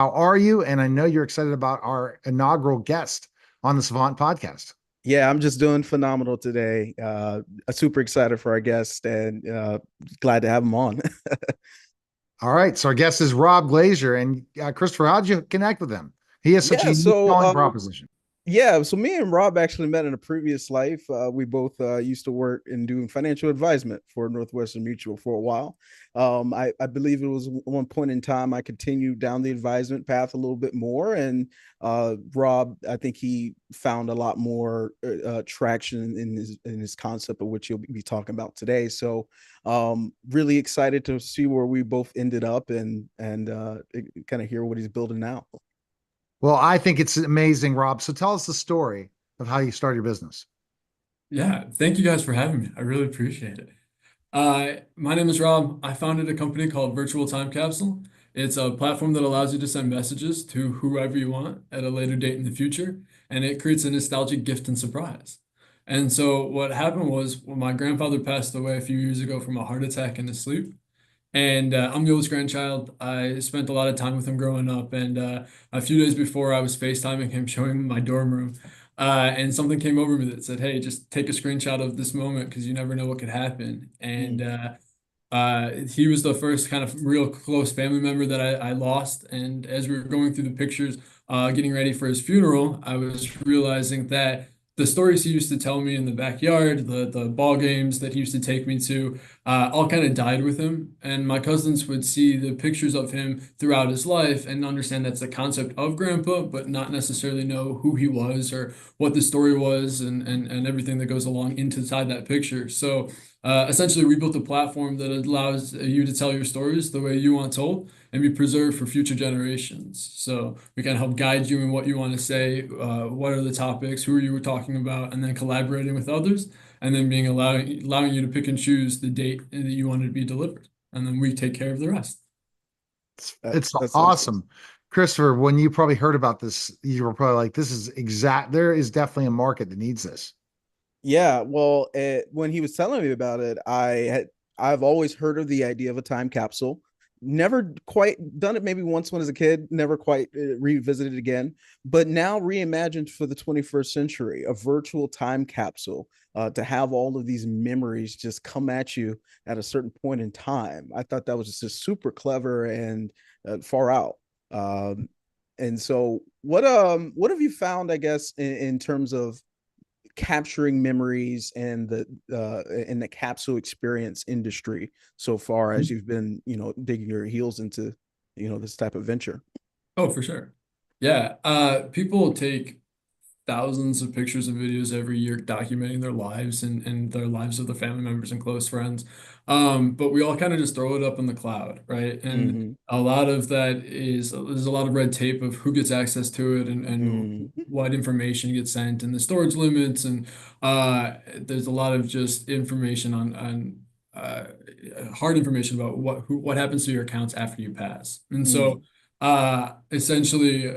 How are you? And I know you're excited about our inaugural guest on the Savant podcast. Yeah, I'm just doing phenomenal today. Super excited for our guest and glad to have him on. All right. So our guest is Rob Glazier. And Christopher, how'd you connect with him? He has such a yeah, unique so selling um, proposition. Yeah, so me and Rob actually met in a previous life. We both used to work in doing financial advisement for Northwestern Mutual for a while. I believe it was one point in time I continued down the advisement path a little bit more, and Rob, I think he found a lot more traction in his concept of which he'll be talking about today. So, really excited to see where we both ended up and kind of hear what he's building now. Well, I think it's amazing, Rob. So tell us the story of how you started your business. Yeah, thank you guys for having me. I really appreciate it. My name is Rob. I founded a company called Virtual Time Capsule. It's a platform that allows you to send messages to whoever you want at a later date in the future, and it creates a nostalgic gift and surprise. And so what happened was when my grandfather passed away a few years ago from a heart attack in his sleep, and I'm the oldest grandchild. I spent a lot of time with him growing up. And a few days before, I was FaceTiming him, showing him my dorm room. And something came over me that said, "Hey, just take a screenshot of this moment because you never know what could happen." And Mm. he was the first kind of real close family member that I lost. And as we were going through the pictures, getting ready for his funeral, I was realizing that the stories he used to tell me in the backyard, the ball games that he used to take me to, all kind of died with him. And my cousins would see the pictures of him throughout his life and understand that's the concept of grandpa, but not necessarily know who he was or what the story was and everything that goes along inside that picture. So essentially, we built a platform that allows you to tell your stories the way you want told and be preserved for future generations. So we can help guide you in what you want to say, what are the topics, who are you talking about, and then collaborating with others, and then being allowing you to pick and choose the date that you want it to be delivered, and then we take care of the rest. It's That's awesome. awesome. Christopher, when you probably heard about this, you were probably like, this is exact. There is definitely a market that needs this. Yeah, well, when he was telling me about it, I've always heard of the idea of a time capsule. Never quite done it. Maybe once when I was a kid. Never quite revisited it again. But now reimagined for the 21st century, a virtual time capsule to have all of these memories just come at you at a certain point in time. I thought that was just super clever and far out. Um, and so, what have you found? I guess in terms of capturing memories and the capsule experience industry so far as you've been digging your heels into this type of venture. Oh, for sure. Yeah, people take thousands of pictures and videos every year documenting their lives and their lives of their family members and close friends. But we all kind of just throw it up in the cloud, right? And Mm-hmm. a lot of that is there's a lot of red tape of who gets access to it and Mm-hmm. what information gets sent and the storage limits and there's a lot of just information on hard information about what happens to your accounts after you pass. And so essentially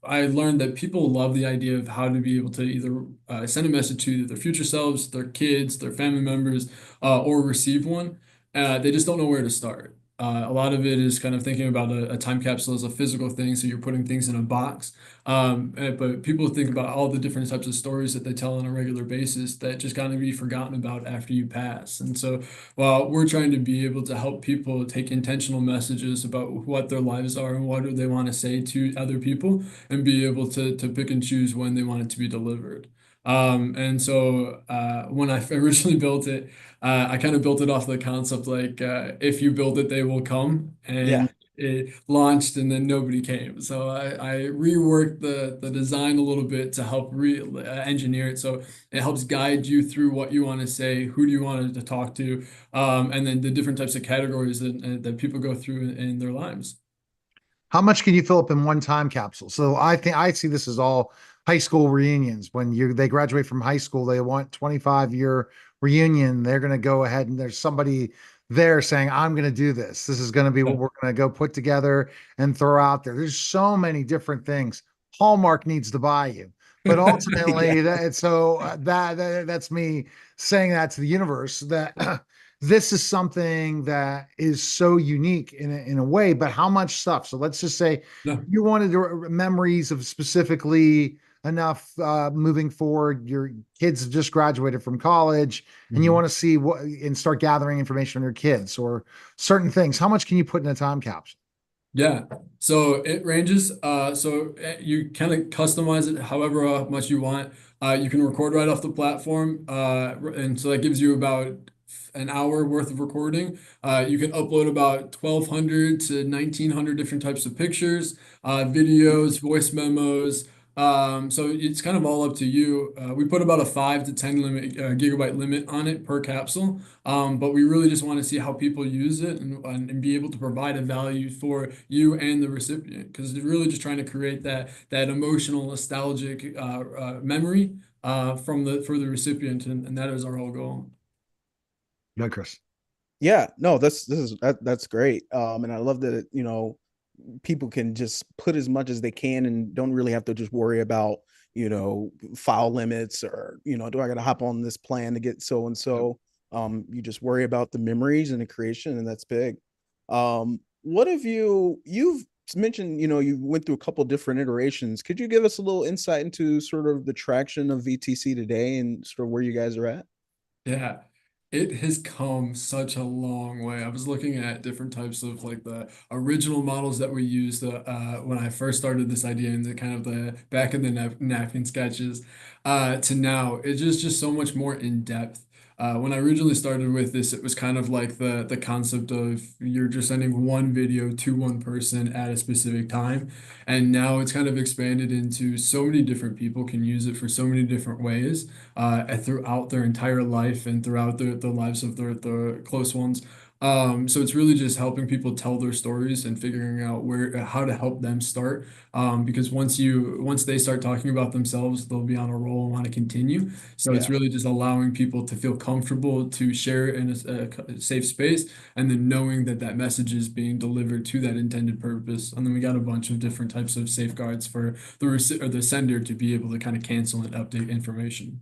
I learned that people love the idea of how to be able to either send a message to their future selves, their kids, their family members, or receive one. They just don't know where to start. A lot of it is kind of thinking about a time capsule as a physical thing, so you're putting things in a box. But people think about all the different types of stories that they tell on a regular basis that just kind of be forgotten about after you pass. And so while we're trying to be able to help people take intentional messages about what their lives are and what do they want to say to other people, and be able to pick and choose when they want it to be delivered. And so when I originally built it, I kind of built it off the concept like if you build it, they will come. Yeah. And it launched and then nobody came. So I reworked the design a little bit to help engineer it. So it helps guide you through what you want to say, who do you want to talk to, and then the different types of categories that people go through in their lives. How much can you fill up in one time capsule? So I think I see this as all high school reunions. When they graduate from high school, they want 25-year reunion. They're going to go ahead and there's somebody there saying, I'm going to do this. This is going to be what we're going to go put together and throw out there. There's so many different things. Hallmark needs to buy you. But Yeah. ultimately, that's me saying that to the universe that this is something that is so unique in a way, but how much stuff? So let's just say No. you wanted to memories of specifically enough moving forward. Your kids have just graduated from college and you Mhm. want to see what and start gathering information on your kids or certain things. How much can you put in a time capsule? Yeah, so it ranges. You kind of customize it however much you want. You can record right off the platform, and so that gives you about an hour worth of recording. You can upload about 1,200 to 1,900 different types of pictures, videos, voice memos. So it's kind of all up to you. We put about a 5 to 10 gigabyte limit on it per capsule. But we really just want to see how people use it and be able to provide a value for you and the recipient because they're really just trying to create that emotional, nostalgic memory for the recipient, and that is our whole goal. No, Chris. Yeah, no, that's great. And I love that, people can just put as much as they can and don't really have to just worry about, file limits or, do I got to hop on this plan to get so and Yep. so. You just worry about the memories and the creation, and that's big. What have you've mentioned, you went through a couple different iterations. Could you give us a little insight into sort of the traction of VTC today and sort of where you guys are at? Yeah, it has come such a long way. I was looking at different types of like the original models that we used when I first started this idea in the kind of the back in the napkin sketches to now. It's just so much more in depth. When I originally started with this, it was kind of like the concept of you're just sending one video to one person at a specific time. And now it's kind of expanded into so many different people can use it for so many different ways throughout their entire life and throughout the lives of their close ones. So it's really just helping people tell their stories and figuring out how to help them start. Because once they start talking about themselves, they'll be on a roll and want to continue. So it's Yeah. really just allowing people to feel comfortable to share in a safe space, and then knowing that that message is being delivered to that intended purpose. And then we got a bunch of different types of safeguards for the sender to be able to kind of cancel and update information.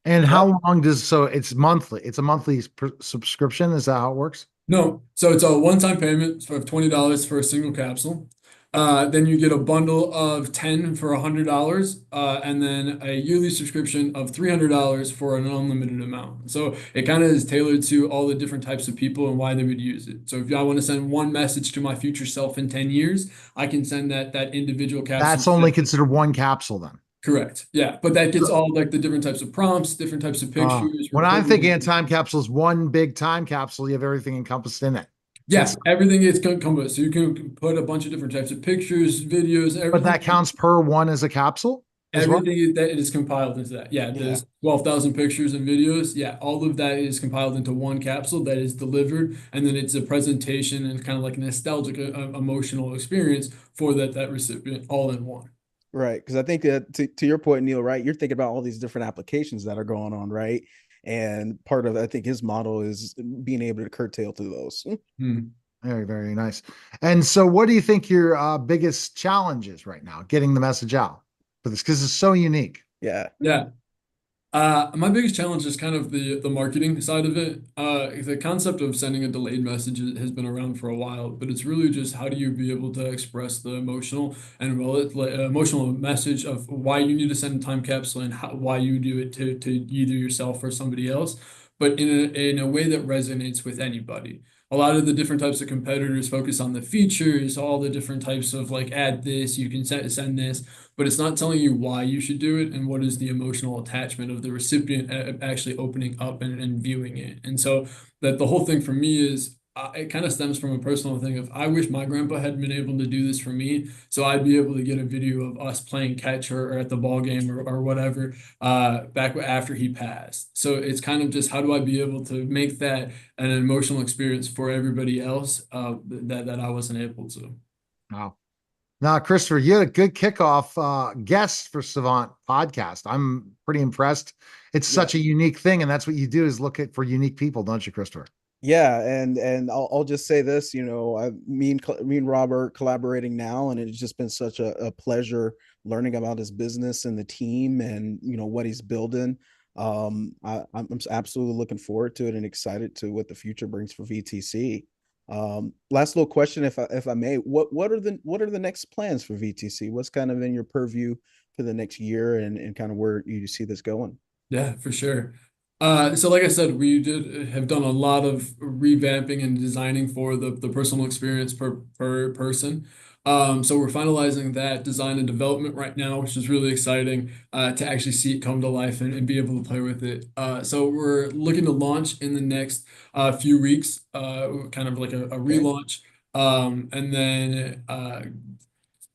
And Yeah. how long does so it's monthly? It's a monthly subscription. Is that how it works? No, so it's a one-time payment for $20 for a single capsule. Then you get a bundle of 10 for $100, and then a yearly subscription of $300 for an unlimited amount. So it kind of is tailored to all the different types of people and why they would use it. So if I want to send one message to my future self in 10 years, I can send that individual capsule. That's only considered one capsule then. Correct. Yeah, but that gets So, all like the different types of prompts, different types of pictures, when I'm thinking of recordings. time capsules, one big time capsule, you have everything encompassed in it. Yeah, It's everything is encompassed. So you can put a bunch of different types of pictures, videos, but that everything. counts per one as a capsule as well. That it is compiled into that. Yeah, Yeah. there's 12,000 pictures and videos. Yeah, all of that is compiled into one capsule that is delivered, and then it's a presentation and kind of like a nostalgic, emotional experience for that recipient all in one. Right. Because I think that to your point, Neil, right, you're thinking about all these different applications that are going on, right? And part of, I think, his model is being able to curtail to those. Hmm. Very, very nice. And so, what do you think your biggest challenge is right now, getting the message out for this? Because it's so unique. Yeah. Yeah. My biggest challenge is kind of the marketing side of it. The concept of sending a delayed message has been around for a while, but it's really just how do you be able to express the emotional message of why you need to send a time capsule and why you do it to either yourself or somebody else, but in a way that resonates with anybody. A lot of the different types of competitors focus on the features, all the different types of like add this, you can send this, but it's not telling you why you should do it and what is the emotional attachment of the recipient actually opening up and viewing it. And so that the whole thing for me is it kind of stems from a personal thing of I wish my grandpa had been able to do this for me, so I'd be able to get a video of us playing catch or at the ball game or whatever back after he passed. So it's kind of just how do I be able to make that an emotional experience for everybody else that I wasn't able to. Wow. Now, Christopher, you had a good kickoff guest for Savant podcast. I'm pretty impressed. It's Yeah. such a unique thing, and that's what you do is look at for unique people, don't you, Christopher? Yeah, and I'll just say this, me and Robert collaborating now, and it's just been such a pleasure learning about his business and the team and what he's building. I'm absolutely looking forward to it and excited to what the future brings for VTC. Last little question, if I may, what are the next plans for VTC? What's kind of in your purview for the next year, and kind of where you see this going? Yeah, for sure. So like I said, we did have done a lot of revamping and designing for the personal experience per person. So we're finalizing that design and development right now, which is really exciting to actually see it come to life and be able to play with it. So we're looking to launch in the next few weeks, kind of like a Okay. relaunch, and then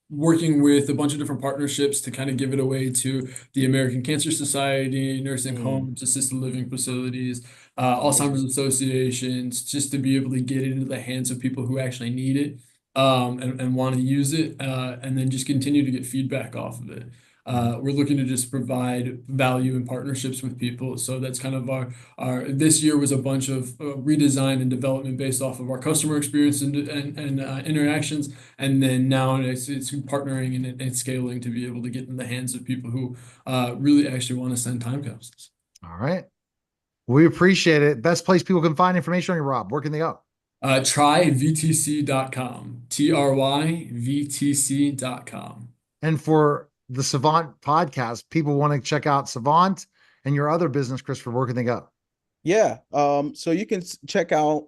working with a bunch of different partnerships to kind of give it away to the American Cancer Society, nursing Mm, homes, assisted living facilities, Alzheimer's amazing. associations, just to be able to get it into the hands of people who actually need it, and want to use it, and then just continue to get feedback off of it. Mhm. We're looking to just provide value and partnerships with people. So that's kind of our this year was a bunch of redesign and development based off of our customer experience and interactions, and then now it's partnering and scaling to be able to get in the hands of people who really actually want to send time capsules. All right. We appreciate it. Best place people can find information on you, Rob. Where can they go? Tryvtc.com. Tryvtc.com. And for the Savant podcast, people want to check out Savant and your other business, Christopher. Where can they go? Yeah. So you can check out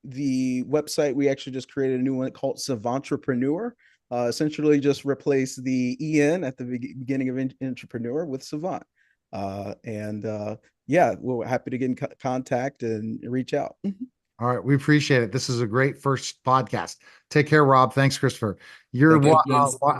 the website. We actually just created a new one called Savantrepreneur. Essentially just replace the en at the beginning of entrepreneur with savant. And yeah, we're happy to get in contact and reach out. All right. We appreciate it. This is a great first podcast. Take care, Rob. Thanks, Christopher. You're Thank you, guys.